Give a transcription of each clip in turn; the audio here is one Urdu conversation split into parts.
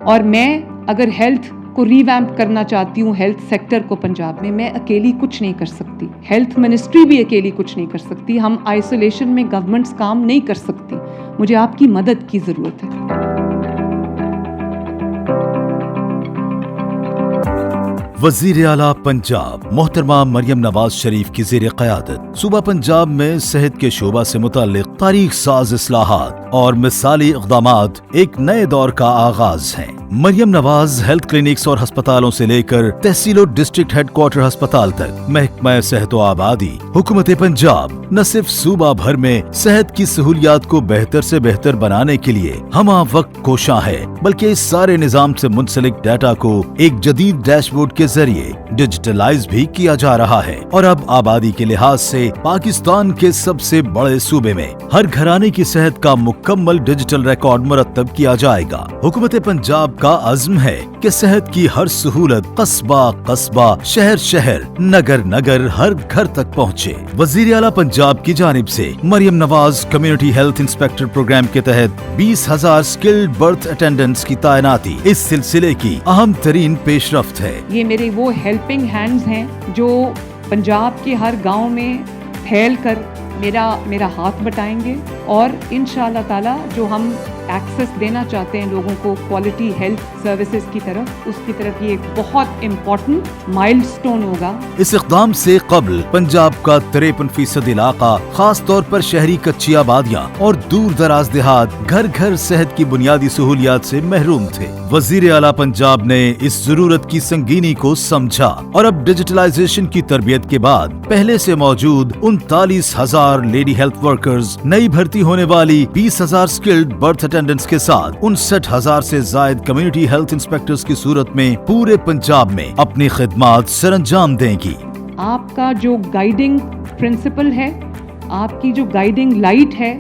اور میں اگر ہیلتھ کو ریویمپ کرنا چاہتی ہوں، ہیلتھ سیکٹر کو پنجاب میں اکیلی کچھ نہیں کر سکتی، ہیلتھ منسٹری بھی اکیلی کچھ نہیں کر سکتی، ہم آئسولیشن میں گورنمنٹس کام نہیں کر سکتی، مجھے آپ کی مدد کی ضرورت ہے۔ وزیر اعلیٰ پنجاب محترمہ مریم نواز شریف کی زیر قیادت صوبہ پنجاب میں صحت کے شعبہ سے متعلق تاریخ ساز اصلاحات اور مثالی اقدامات ایک نئے دور کا آغاز ہیں۔ مریم نواز ہیلتھ کلینکس اور ہسپتالوں سے لے کر تحصیل و ڈسٹرکٹ ہیڈ کوارٹر ہسپتال تک محکمہ صحت و آبادی حکومت پنجاب نہ صرف صوبہ بھر میں صحت کی سہولیات کو بہتر سے بہتر بنانے کے لیے ہمہ وقت کوشاں ہے، بلکہ اس سارے نظام سے منسلک ڈیٹا کو ایک جدید ڈیش بورڈ کے ذریعے ڈیجیٹلائز بھی کیا جا رہا ہے، اور اب آبادی کے لحاظ سے پاکستان کے سب سے بڑے صوبے میں ہر گھرانے کی صحت کا مکمل ڈیجیٹل ریکارڈ مرتب کیا جائے گا۔ حکومت پنجاب کا عزم ہے کہ صحت کی ہر سہولت قصبہ قصبہ، شہر شہر، نگر نگر، ہر گھر تک پہنچے۔ وزیر اعلیٰ پنجاب کی جانب سے مریم Nawaz community health inspector programme کے تحت 20,000 اسکلڈ برتھ اٹینڈنٹس کی تعیناتی اس سلسلے کی اہم ترین پیش رفت ہے۔ یہ میرے وہ ہیلپنگ ہینڈز ہیں جو پنجاب کے ہر گاؤں میں پھیل کر میرا ہاتھ بٹائیں گے، اور انشاءاللہ تعالی جو ہم ایکسس دینا چاہتے ہیں لوگوں کو کوالٹی ہیلتھ سروسز کی طرف، اس کی طرف یہ ایک بہت امپورٹنٹ مائل سٹون ہوگا۔ اس اقدام سے قبل پنجاب کا 53% علاقہ، خاص طور پر شہری کچی آبادیاں اور دور دراز دیہات، گھر گھر صحت کی بنیادی سہولیات سے محروم تھے۔ وزیر اعلیٰ پنجاب نے اس ضرورت کی سنگینی کو سمجھا اور اب ڈیجیٹلائزیشن کی تربیت کے بعد پہلے سے موجود 39,000 لیڈی ہیلتھ ورکرز، نئی بھرتی ہونے والی 20,000 اسکلڈ برتھ اٹینڈنٹس کے ساتھ 59,000 سے زائد کمیونٹی ہیلتھ انسپیکٹرز کی صورت میں پورے پنجاب میں اپنی خدمات سر انجام دیں گی۔ آپ کا جو گائیڈنگ پرنسپل ہے، آپ کی جو گائیڈنگ لائٹ ہے،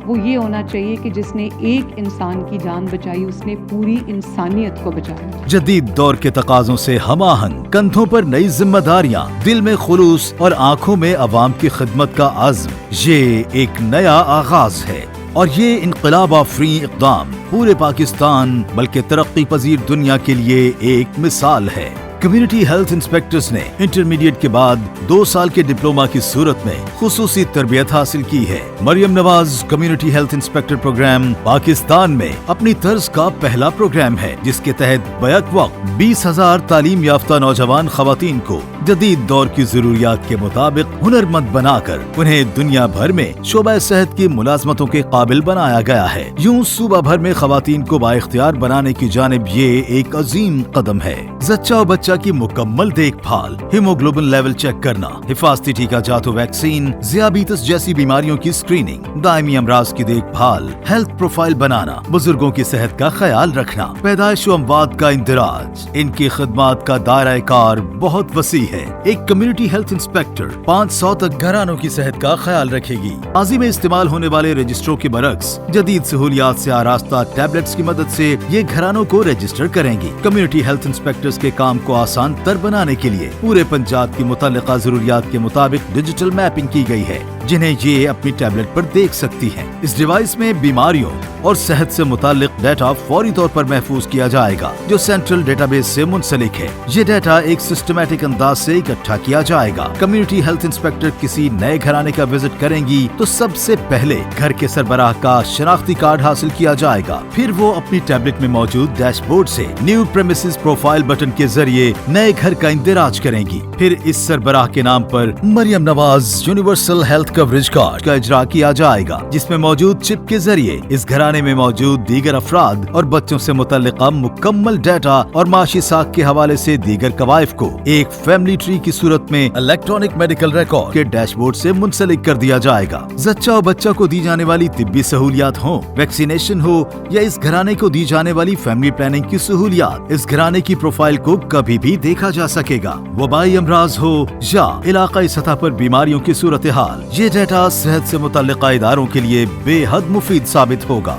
وہ یہ ہونا چاہیے کہ جس نے ایک انسان کی جان بچائی، اس نے پوری انسانیت کو بچایا۔ جدید دور کے تقاضوں سے ہم آہنگ، کندھوں پر نئی ذمہ داریاں، دل میں خلوص اور آنکھوں میں عوام کی خدمت کا عزم، یہ ایک نیا آغاز ہے، اور یہ انقلاب آفریں اقدام پورے پاکستان بلکہ ترقی پذیر دنیا کے لیے ایک مثال ہے۔ کمیونٹی ہیلتھ انسپیکٹرز نے انٹرمیڈیٹ کے بعد 2 سال کے ڈپلوما کی صورت میں خصوصی تربیت حاصل کی ہے۔ Maryam Nawaz community health inspector programme Pakistan میں اپنی طرز کا پہلا پروگرام ہے، جس کے تحت بیک وقت 20,000 تعلیم یافتہ نوجوان خواتین کو جدید دور کی ضروریات کے مطابق ہنرمند بنا کر انہیں دنیا بھر میں شعبہ صحت کی ملازمتوں کے قابل بنایا گیا ہے۔ یوں صوبہ بھر میں خواتین کو بااختیار بنانے کی جانب یہ ایک عظیم قدم ہے۔ زچہ و بچہ کی مکمل دیکھ بھال، ہیموگلوبن لیول چیک کرنا، حفاظتی ٹیکہ جات و ویکسین، ذیابیطس جیسی بیماریوں کی اسکریننگ، دائمی امراض کی دیکھ بھال، ہیلتھ پروفائل بنانا، بزرگوں کی صحت کا خیال رکھنا، پیدائش و اموات کا اندراج، ان کی خدمات کا دائرہ کار بہت وسیع ہے۔ ایک کمیونٹی ہیلتھ انسپیکٹر 500 تک گھرانوں کی صحت کا خیال رکھے گی۔ ماضی میں استعمال ہونے والے رجسٹروں کے برعکس جدید سہولیات سے آراستہ ٹیبلٹس کی مدد سے یہ گھرانوں کو رجسٹر کریں گی۔ کمیونٹی ہیلتھ انسپیکٹرز کے کام کو آسان تر بنانے کے لیے پورے پنجاب کی متعلقہ ضروریات کے مطابق ڈیجیٹل میپنگ کی گئی ہے، جنہیں یہ اپنی ٹیبلٹ پر دیکھ سکتی ہیں۔ اس ڈیوائس میں بیماریوں اور صحت سے متعلق ڈیٹا فوری طور پر محفوظ کیا جائے گا، جو سینٹرل ڈیٹا بیس سے منسلک ہے۔ یہ ڈیٹا ایک سسٹمیٹک انداز سے اکٹھا کیا جائے گا۔ کمیونٹی ہیلتھ انسپیکٹر کسی نئے گھرانے کا وزٹ کریں گی تو سب سے پہلے گھر کے سربراہ کا شناختی کارڈ حاصل کیا جائے گا، پھر وہ اپنی ٹیبلٹ میں موجود ڈیش بورڈ سے نیو پریمیسز پروفائل بٹن کے ذریعے نئے گھر کا اندراج کریں گی۔ پھر اس سربراہ کے نام پر Maryam Nawaz universal health coverage card کا اجرا کیا جائے گا، جس میں موجود چپ کے ذریعے اس گھرانے میں موجود دیگر افراد اور بچوں سے متعلقہ مکمل ڈیٹا اور معاشی ساکھ کے حوالے سے دیگر کوائف کو ایک فیملی ٹری کی صورت میں الیکٹرانک میڈیکل ریکارڈ کے ڈیش بورڈ سے منسلک کر دیا جائے گا۔ زچہ و بچہ کو دی جانے والی طبی سہولیات ہوں، ویکسینیشن ہو یا اس گھرانے کو دی جانے والی فیملی پلاننگ کی سہولیات، اس گھرانے کی پروفائل کو کبھی بھی دیکھا جا سکے گا۔ وبائی امراض ہو یا علاقائی سطح پر بیماریوں کی صورتحال، یہ ڈیٹا صحت سے متعلقہ اداروں کے لیے بے حد مفید ثابت ہوگا۔